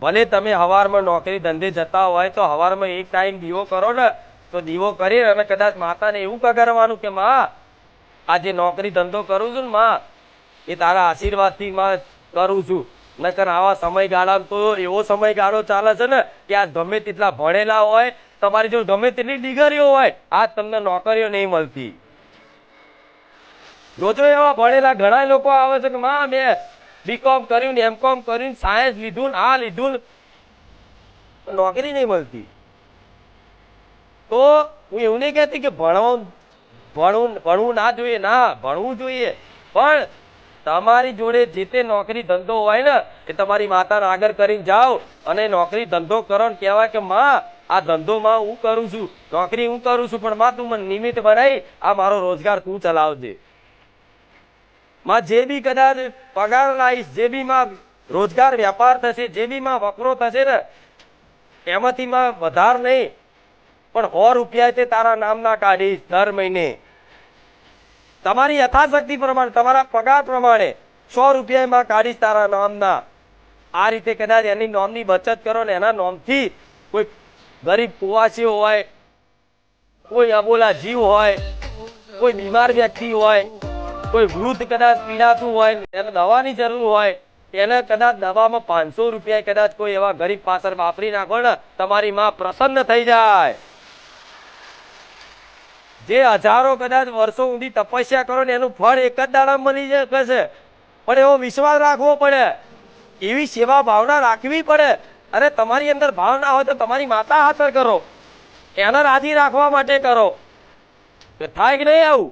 ભલે તમે હવારમાં નોકરી ધંધે જતા હોય તો હવારમાં એક ટાઈમ દીવો કરો ને, તો દીવો કરી અને કદાચ માતાને એવું કગરવાનું કે માં આ જે નોકરી ધંધો કરું છું ને માં, એ તારા આશીર્વાદથી માં કરું છું. નકર આવા સમયગાળામાં તો એવો સમયગાળો ચાલે છે ને કે આ ગમે તેટલા ભણેલા હોય, તમારી જો ગમે તેટલી ડિગ્રીઓ હોય, આ તમને નોકરીઓ નહીં મળતી. જોજો એવા ભણેલા ઘણા લોકો આવે છે કે માં મેં બીકોમ કર્યું ને એમકોમ કર્યું, સાયન્સ લીધું ને આ લીધું, નોકરી નહીં મળતી. તો હું એવું નહીં કહેતી કે ભણવું ના જોઈએ, ના ભણવું જોઈએ, પણ તમારી જોડે જે તે નોકરી ધંધો હોય ને એ તમારી માતાને આગળ કરીને જાઓ અને નોકરી ધંધો કરો ને કહેવાય કે માં આ ધંધો માં હું કરું છું, નોકરી હું કરું છું, પણ માં તું મને નિમિત્ત બનાવી આ મારો રોજગાર તું ચલાવજે. માં જે બી કદાચ પગાર લાવીશ, જે બી માં રોજગાર વેપાર થશે, જે બી માં વકરો થશે ને એમાંથી માં વધાર નહીં પણ 100 રૂપિયા તે તારા નામના કાઢીશ દર મહિને. તમારી યથાશક્તિ પ્રમાણે, તમારા પગાર પ્રમાણે 100 રૂપિયા માં કાઢીશ તારા નામના. આ રીતે કદાચ એની નોમની બચત કરો ને એના નોમથી કોઈ ગરીબ કુવાસીઓ હોય, કોઈ અબોલા જીવ હોય, કોઈ બીમાર વ્યક્તિ હોય, કોઈ વૃદ્ધ કદાચ પીડાતું હોય, એને દવાની જરૂર હોય, એને કદાચ દવામાં 500 રૂપિયા કદાચ કોઈ એવા ગરીબ પાછળ વાપરી નાખો ને, તમારી માં પ્રસન્ન થઈ જાય. જે હજારો કદાચ વર્ષો સુધી તપસ્યા કરો ને એનું ફળ એક જ દાડામાં મળી જશે, પણ એવો વિશ્વાસ રાખવો પડે, એવી સેવા ભાવના રાખવી પડે. અને તમારી અંદર ભાવ ના હોય તો તમારી માતા હાથર કરો, એને રાજી રાખવા માટે કરો. થાય કે નહીં આવું?